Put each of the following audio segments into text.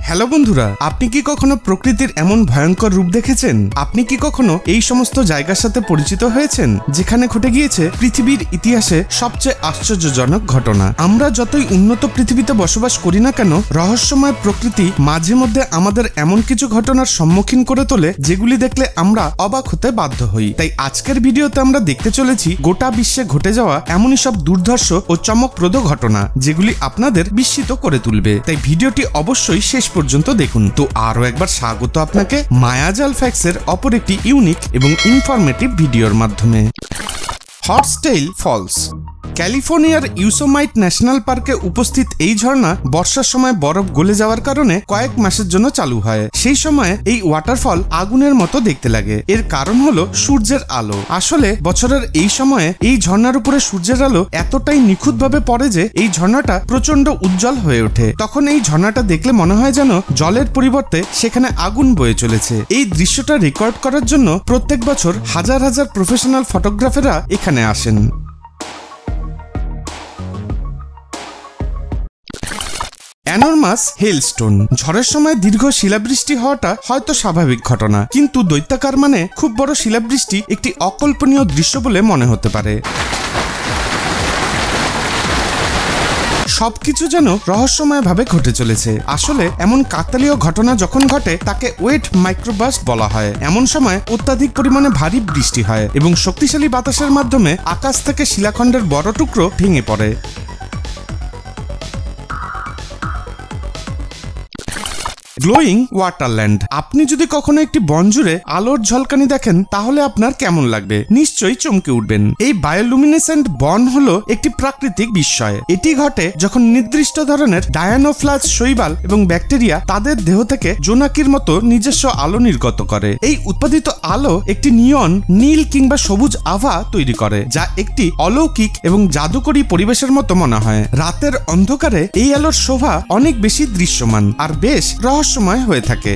Hello বন্ধুরা, আপনি কি কখনো প্রকৃতির এমন ভয়ঙ্কর রূপ দেখেছেন? আপনি কি কখনো এই সমস্ত জায়গার সাথে পরিচিত হয়েছেন যেখানে ঘটে গিয়েছে পৃথিবীর ইতিহাসে সবচেয়ে আশ্চর্যজনক ঘটনা? আমরা যতই উন্নত পৃথিবীতে বসবাস করি না কেন, রহস্যময় প্রকৃতি মাঝে মধ্যে আমাদের এমন কিছু ঘটনার সম্মুখীন করে তোলে যেগুলি দেখলে আমরা অবাক হতে বাধ্য হই। তাই আজকের ভিডিওতে আমরা দেখতে চলেছি গোটা বিশ্বে ঘটে যাওয়া এমনই সব দুর্ধর্ষ ও চমকপ্রদ ঘটনা যেগুলি আপনাদের বিস্মিত করে তুলবে। তাই ভিডিওটি অবশ্যই শেষ পর্যন্ত দেখুন। তো আরো একবার স্বাগত আপনাকে মায়াজাল ফ্যাক্টসের অপর একটি ইউনিক এবং ইনফরমেটিভ ভিডিওর মাধ্যমে। Horsetail falls. ক্যালিফোর্নিয়ার ইউসোমাইট ন্যাশনাল পার্কে উপস্থিত এই ঝর্ণা বর্ষার সময় বরফ গলে যাওয়ার কারণে কয়েক মাসের জন্য চালু হয়। সেই সময় এই ওয়াটারফল আগুনের মতো দেখতে লাগে। এর কারণ হলো সূর্যের আলো। আসলে বছরের এই সময়ে এই ঝর্ণার উপরে সূর্যের আলো এতটাই নিখুঁতভাবে পড়ে যে এই ঝর্ণাটা প্রচন্ড উজ্জ্বল হয়ে ওঠে। তখন এই ঝর্ণাটা দেখলে মনে হয় যেন জলের পরিবর্তে সেখানে আগুন বয়ে চলেছে। এই দৃশ্যটা রেকর্ড করার জন্য প্রত্যেক বছর হাজার হাজার প্রফেশনাল ফটোগ্রাফাররা এখানে আসেন। এনরমাস হেলস্টোন। ঝড়ের সময় দীর্ঘ শিলাবৃষ্টি হওয়াটা হয়তো স্বাভাবিক ঘটনা, কিন্তু দৈত্যাকার মানে খুব বড় শিলাবৃষ্টি একটি অকল্পনীয় দৃশ্য বলে মনে হতে পারে। সবকিছু যেন রহস্যময় ভাবে ঘটে চলেছে। আসলে এমন কাকতালীয় ঘটনা যখন ঘটে তাকে ওয়েট মাইক্রোবার্স্ট বলা হয়। এমন সময় অত্যাধিক পরিমাণে ভারী বৃষ্টি হয় এবং শক্তিশালী বাতাসের মাধ্যমে আকাশ থেকে শিলাখণ্ডের বড় টুকরো ভেঙে পড়ে। গ্লোয়িং ওয়াটারল্যান্ড। আপনি যদি কখনো একটি বন জুড়ে আলোর ঝলকানি দেখেন তাহলে আপনার কেমন লাগবে? নিশ্চয়ই চমকে উঠবেন। এই বায়োলুমিনেসেন্ট বন হলো একটি প্রাকৃতিক বিস্ময়। এটি ঘটে যখন নির্দিষ্ট ধরনের ডায়ানোফ্লাজ শৈবাল এবং ব্যাকটেরিয়া তাদের দেহ থেকে জোনাকির মতো নিজস্ব আলো নির্গত করে। এই উৎপাদিত আলো একটি নিয়ন নীল কিংবা সবুজ আভা তৈরি করে, যা একটি অলৌকিক এবং জাদুকরী পরিবেশের মতো মনে হয়। রাতের অন্ধকারে এই আলোর শোভা অনেক বেশি দৃশ্যমান আর বেশ সময় হয়ে থাকে।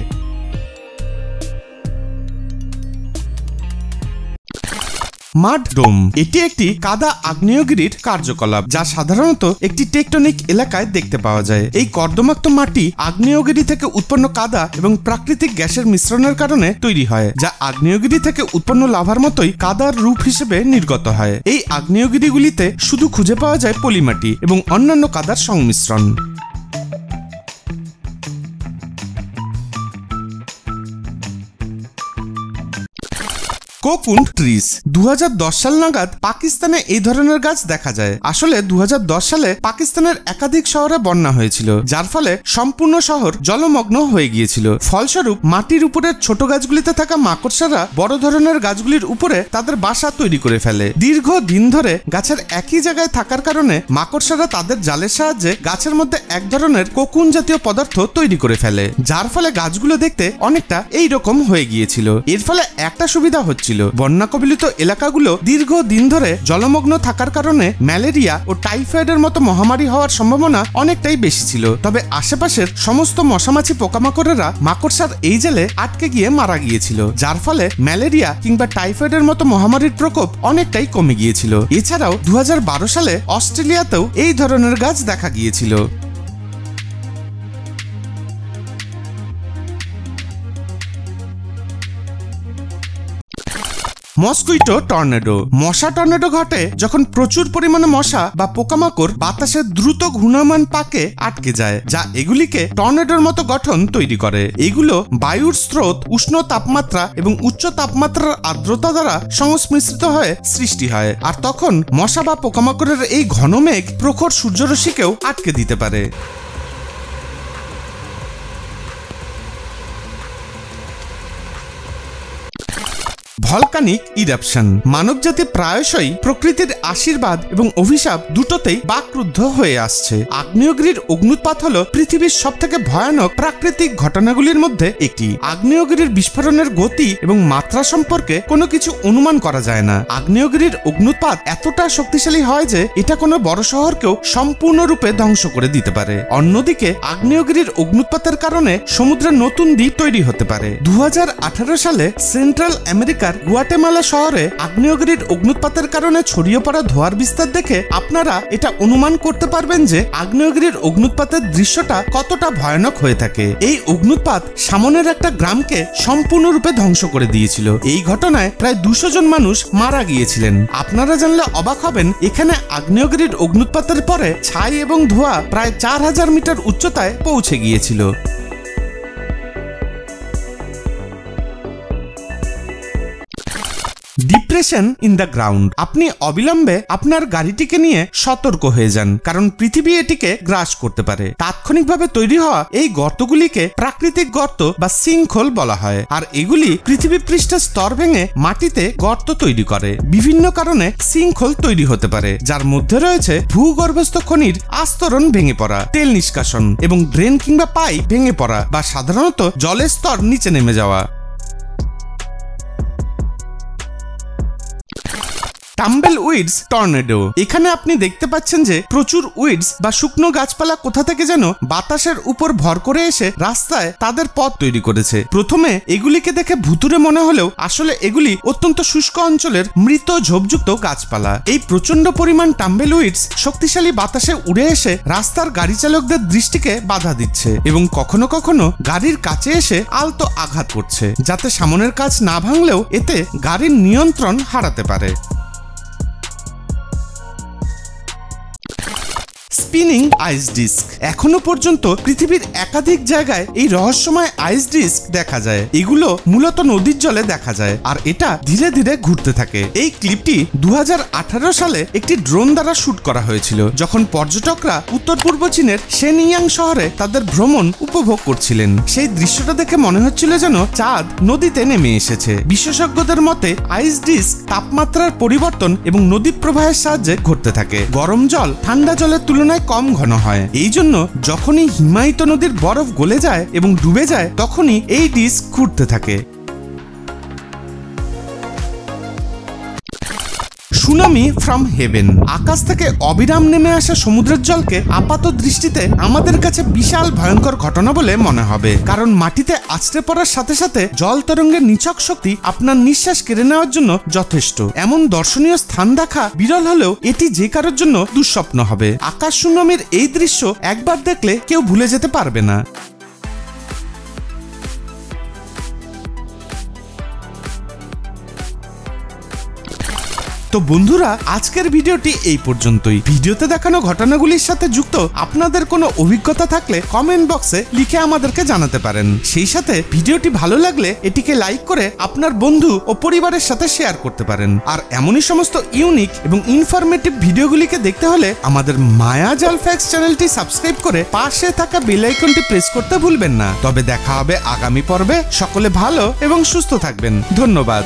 মাড ডোম। এটি একটি কাদা আগ্নেয়গিরির কার্যকলাপ যা সাধারণত একটি টেকটনিক এলাকায় দেখতে পাওয়া যায়। এই কর্দমাক্ত মাটি আগ্নেয়গিরি থেকে উৎপন্ন কাদা এবং প্রাকৃতিক গ্যাসের মিশ্রণের কারণে তৈরি হয়, যা আগ্নেয়গিরি থেকে উৎপন্ন লাভার মতোই কাদার রূপ হিসেবে নির্গত হয়। এই আগ্নেয়গিরিগুলিতে শুধু খুঁজে পাওয়া যায় পলিমাটি এবং অন্যান্য কাদার সংমিশ্রণ। Cocoon trees. 2010 সাল নাগাদ পাকিস্তানে এই ধরনের গাছ দেখা যায়। আসলে 2010 সালে পাকিস্তানের একাধিক শহরে বন্যা হয়েছিল, যার ফলে সম্পূর্ণ শহর জলমগ্ন হয়ে গিয়েছিল। ফলস্বরূপ মাটির উপরের ছোট গাছগুলিতে থাকা মাকড়সারা বড় ধরনের গাছগুলির উপরে তাদের বাসা তৈরি করে ফেলে। দীর্ঘ দিন ধরে গাছের একই জায়গায় থাকার কারণে মাকড়সারা তাদের জালের সাহায্যে গাছের মধ্যে এক ধরনের কোকুন জাতীয় পদার্থ তৈরি করে ফেলে, যার ফলে গাছগুলো দেখতে অনেকটা এইরকম হয়ে গিয়েছিল। এর ফলে একটা সুবিধা হচ্ছিল, বন্যা কবলিত এলাকাগুলো দীর্ঘ দিন ধরে জলমগ্ন থাকার কারণে ম্যালেরিয়া ও টাইফয়েডের মতো মহামারী হওয়ার সম্ভাবনা অনেকটাই বেশি ছিল। তবে আশেপাশের সমস্ত মশামাছি পোকামাকড়েরা মাকড়সার এই জালে আটকে গিয়ে মারা গিয়েছিল, যার ফলে ম্যালেরিয়া কিংবা টাইফয়েডের মতো মহামারীর প্রকোপ অনেকটাই কমে গিয়েছিল। এছাড়াও 2012 সালে অস্ট্রেলিয়াতেও এই ধরনের গাছ দেখা গিয়েছিল। Mosquitto tornado. মশা টর্নেডো ঘটে যখন প্রচুর পরিমাণে মশা বা পোকামাকড় বাতাসের দ্রুত ঘূর্ণায়মান পাকে আটকে যায়, যা এগুলিকে টর্নেডোর মতো গঠন তৈরি করে। এগুলো বায়ুর স্রোত, উষ্ণ তাপমাত্রা এবং উচ্চ তাপমাত্রার আর্দ্রতা দ্বারা সংমিশ্রিত হয়ে সৃষ্টি হয়। আর তখন মশা বা পোকামাকড়ের এই ঘন মেঘ প্রখর সূর্যরশ্মিকেও আটকে দিতে পারে। Volcanic eruption. মানবজাতি প্রায়শই প্রকৃতির আশীর্বাদ এবং অভিশাপ দুটোতেই বাকরুদ্ধ হয়ে আসছে। আগ্নেয়গিরির অগ্নুৎপাত হলো পৃথিবীর সবথেকে ভয়ানক প্রাকৃতিক ঘটনাগুলির মধ্যে একটি। আগ্নেয়গিরির বিস্ফোরণের গতি এবং মাত্রা সম্পর্কে কোনো কিছু অনুমান করা যায় না। আগ্নেয়গিরির অগ্নুৎপাত এতটা শক্তিশালী হয় যে এটা কোনো বড় শহরকেও সম্পূর্ণরূপে ধ্বংস করে দিতে পারে। অন্যদিকে আগ্নেয়গিরির অগ্নুৎপাতের কারণে সমুদ্রে নতুন দ্বীপ তৈরি হতে পারে। 2018 সালে সেন্ট্রাল আমেরিকার আমেরিকার গুয়াটেমালা শহরে আগ্নেয়গিরির অগ্নুৎপাতের কারণে ছড়িয়ে পড়া ধোঁয়ার বিস্তার দেখে আপনারা এটা অনুমান করতে পারবেন যে আগ্নেয়গিরির অগ্নুৎপাতের দৃশ্যটা কতটা ভয়ানক হয়ে থাকে। এই অগ্নুৎপাত সামনের একটা গ্রামকে সম্পূর্ণরূপে ধ্বংস করে দিয়েছিল। এই ঘটনায় প্রায় 200 জন মানুষ মারা গিয়েছিলেন। আপনারা জানলে অবাক হবেন, এখানে আগ্নেয়গিরির অগ্নুৎপাতের পরে ছাই এবং ধোঁয়া প্রায় 4000 মিটার উচ্চতায় পৌঁছে গিয়েছিল। Depression in the ground. আপনি অবিলম্বে আপনার গাড়িটিকে নিয়ে সতর্ক হয়ে যান, কারণ পৃথিবী এটিকে গ্রাস করতে পারে। তাৎক্ষণিকভাবে তৈরি হওয়া এই গর্তগুলিকে প্রাকৃতিক গর্ত বা সিঙ্কহোল বলা হয়, আর এগুলি পৃথিবী পৃষ্ঠের স্তর ভেঙে মাটিতে গর্ত তৈরি করে। বিভিন্ন কারণে সিঙ্কহোল তৈরি হতে পারে, যার মধ্যে রয়েছে ভূগর্ভস্থ খনির আস্তরণ ভেঙে পড়া, তেল নিষ্কাশন এবং ড্রেন কিংবা পাইপ ভেঙে পড়া বা সাধারণত জলের স্তর নিচে নেমে যাওয়া। Tumble weeds tornado. এখানে আপনি দেখতে পাচ্ছেন যে প্রচুর উইডস বা শুকনো গাছপালা কোথা থেকে যেন বাতাসের উপর ভর করে এসে রাস্তায় তাদের পথ তৈরি করেছে। প্রথমে এগুলিকে দেখে ভুতুরে মনে হলেও আসলে এগুলি অত্যন্ত শুষ্ক অঞ্চলের মৃত ঝোপযুক্ত গাছপালা। এই প্রচন্ড পরিমাণ টাম্বেল উইডস শক্তিশালী বাতাসে উড়ে এসে রাস্তার গাড়ি চালকদের দৃষ্টিকে বাধা দিচ্ছে এবং কখনো কখনো গাড়ির কাছে এসে আলতো আঘাত করছে, যাতে সামনের কাচ না ভাঙলেও এতে গাড়ির নিয়ন্ত্রণ হারাতে পারে। স্পিনিং আইস ডিস্ক। এখনো পর্যন্ত পৃথিবীর একাধিক জায়গায় এই রহস্যময় আইস ডিস্ক দেখা যায়। এগুলো মূলত নদীর জলে দেখা যায় আর এটা ধীরে ধীরে ঘুরতে থাকে। এই ক্লিপটি 2018 সালে একটি ড্রোন দ্বারা শুট করা হয়েছিল, যখন পর্যটকরা উত্তর পূর্ব চীনের শেনইয়াং শহরে তাদের ভ্রমণ উপভোগ করছিলেন। সেই দৃশ্যটা দেখে মনে হচ্ছিল যেন চাঁদ নদীতে নেমে এসেছে। বিশেষজ্ঞদের মতে আইস ডিস্ক তাপমাত্রার পরিবর্তন এবং নদী প্রবাহের সাহায্যে ঘুরতে থাকে। গরম জল ঠান্ডা জলের তুলনায় কম ঘন হয়, এই জন্য যখনই হিমায়িত নদীর বরফ গলে যায় এবং ডুবে যায় তখনই এই ডিস্ক ঘুরতে থাকে। Tsunami from haven. আকাশ থেকে অবিরাম নেমে আসা সমুদ্রের জলকে আপাত দৃষ্টিতে আমাদের কাছে বিশাল ভয়ঙ্কর ঘটনা বলে মনে হবে, কারণ মাটিতে আছড়ে পড়ার সাথে সাথে জল তরঙ্গের নিছক শক্তি আপনার নিঃশ্বাস কেড়ে নেওয়ার জন্য যথেষ্ট। এমন দর্শনীয় স্থান দেখা বিরল হলেও এটি যে কারোর জন্য দুঃস্বপ্ন হবে। আকাশ সুনামির এই দৃশ্য একবার দেখলে কেউ ভুলে যেতে পারবে না। তো বন্ধুরা, আজকের ভিডিওটি এই পর্যন্তই। ভিডিওতে দেখানো ঘটনাগুলির সাথে যুক্ত আপনাদের কোনো অভিজ্ঞতা থাকলে কমেন্ট বক্সে লিখে আমাদেরকে জানাতে পারেন। সেই সাথে ভিডিওটি ভালো লাগলে এটিকে লাইক করে আপনার বন্ধু ও পরিবারের সাথে শেয়ার করতে পারেন। আর এমনই সমস্ত ইউনিক এবং ইনফরমেটিভ ভিডিওগুলিকে দেখতে হলে আমাদের মায়াজাল ফ্যাক্টস চ্যানেলটি সাবস্ক্রাইব করে পাশে থাকা বেল আইকনটি প্রেস করতে ভুলবেন না। তবে দেখা হবে আগামী পর্বে। সকলে ভালো এবং সুস্থ থাকবেন। ধন্যবাদ।